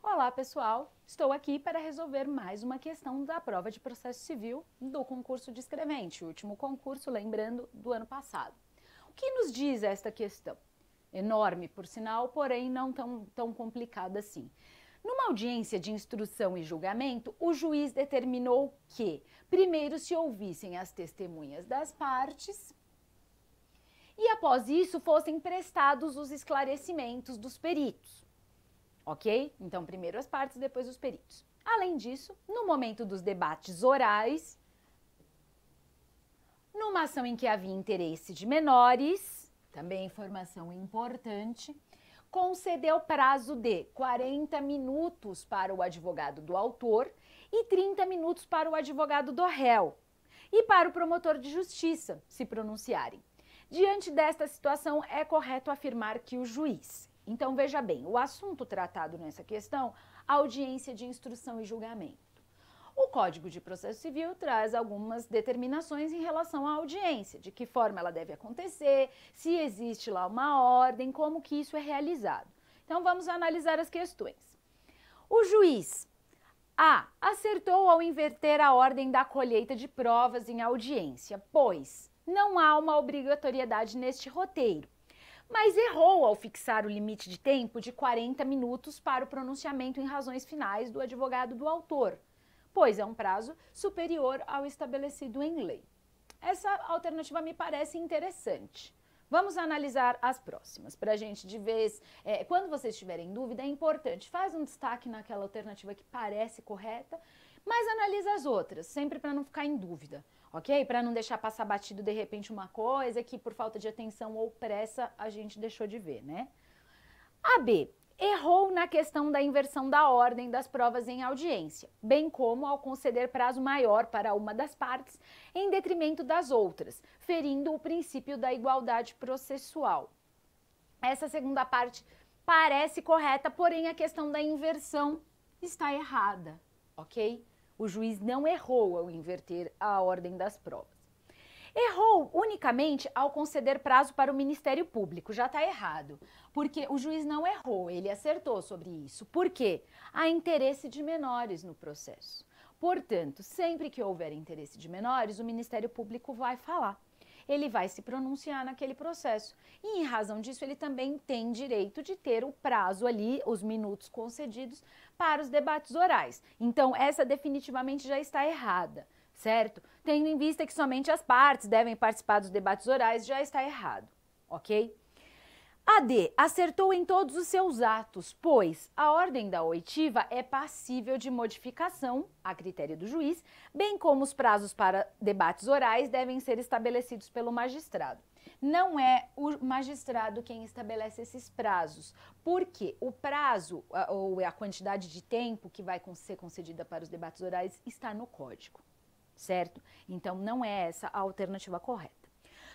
Olá, pessoal! Estou aqui para resolver mais uma questão da prova de processo civil do concurso de escrevente, o último concurso, lembrando, do ano passado. O que nos diz esta questão? Enorme, por sinal, porém não tão complicada assim. Numa audiência de instrução e julgamento, o juiz determinou que, primeiro, se ouvissem as testemunhas das partes e, após isso, fossem prestados os esclarecimentos dos peritos. Ok? Então, primeiro as partes, depois os peritos. Além disso, no momento dos debates orais, numa ação em que havia interesse de menores, também informação importante, concedeu prazo de 40 minutos para o advogado do autor e 30 minutos para o advogado do réu e para o promotor de justiça se pronunciarem. Diante desta situação, é correto afirmar que o juiz... Então, veja bem, o assunto tratado nessa questão, audiência de instrução e julgamento. O Código de Processo Civil traz algumas determinações em relação à audiência, de que forma ela deve acontecer, se existe lá uma ordem, como que isso é realizado. Então, vamos analisar as questões. O juiz A. Acertou ao inverter a ordem da colheita de provas em audiência, pois não há uma obrigatoriedade neste roteiro, mas errou ao fixar o limite de tempo de 40 minutos para o pronunciamento em razões finais do advogado do autor, pois é um prazo superior ao estabelecido em lei. Essa alternativa me parece interessante. Vamos analisar as próximas, para a gente de vez, quando vocês tiverem dúvida, é importante, faz um destaque naquela alternativa que parece correta, mas analisa as outras, sempre para não ficar em dúvida. Ok? Para não deixar passar batido de repente uma coisa que por falta de atenção ou pressa a gente deixou de ver, né? A B. Errou na questão da inversão da ordem das provas em audiência, bem como ao conceder prazo maior para uma das partes em detrimento das outras, ferindo o princípio da igualdade processual. Essa segunda parte parece correta, porém a questão da inversão está errada, ok? O juiz não errou ao inverter a ordem das provas. Errou unicamente ao conceder prazo para o Ministério Público, já está errado, porque o juiz não errou, ele acertou sobre isso. Por quê? Há interesse de menores no processo. Portanto, sempre que houver interesse de menores, o Ministério Público vai falar. Ele vai se pronunciar naquele processo. E, em razão disso, ele também tem direito de ter o prazo ali, os minutos concedidos para os debates orais. Então, essa definitivamente já está errada, certo? Tendo em vista que somente as partes devem participar dos debates orais, já está errado, ok? A D. Acertou em todos os seus atos, pois a ordem da oitiva é passível de modificação, a critério do juiz, bem como os prazos para debates orais devem ser estabelecidos pelo magistrado. Não é o magistrado quem estabelece esses prazos, porque o prazo ou a quantidade de tempo que vai ser concedida para os debates orais está no código, certo? Então não é essa a alternativa correta.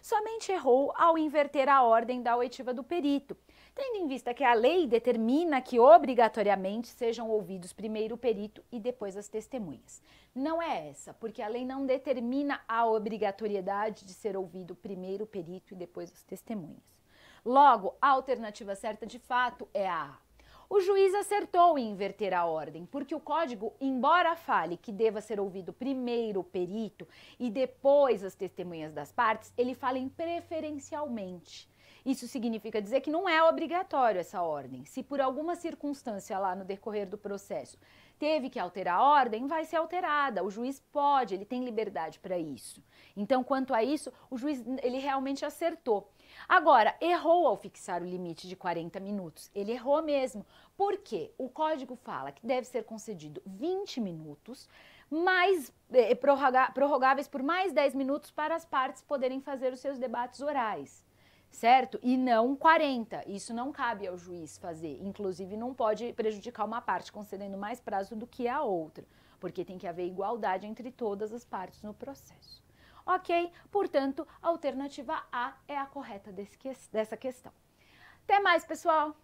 Somente errou ao inverter a ordem da oitiva do perito, tendo em vista que a lei determina que obrigatoriamente sejam ouvidos primeiro o perito e depois as testemunhas. Não é essa, porque a lei não determina a obrigatoriedade de ser ouvido primeiro o perito e depois as testemunhas. Logo, a alternativa certa de fato é a A. O juiz acertou em inverter a ordem, porque o código, embora fale que deva ser ouvido primeiro o perito e depois as testemunhas das partes, ele fala em preferencialmente. Isso significa dizer que não é obrigatório essa ordem. Se por alguma circunstância lá no decorrer do processo teve que alterar a ordem, vai ser alterada. O juiz pode, ele tem liberdade para isso. Então, quanto a isso, o juiz ele realmente acertou. Agora, errou ao fixar o limite de 40 minutos. Ele errou mesmo. Por quê? O código fala que deve ser concedido 20 minutos, mais prorrogáveis por mais 10 minutos para as partes poderem fazer os seus debates orais, certo? E não 40. Isso não cabe ao juiz fazer. Inclusive, não pode prejudicar uma parte concedendo mais prazo do que a outra, porque tem que haver igualdade entre todas as partes no processo. Ok? Portanto, a alternativa A é a correta dessa questão. Até mais, pessoal!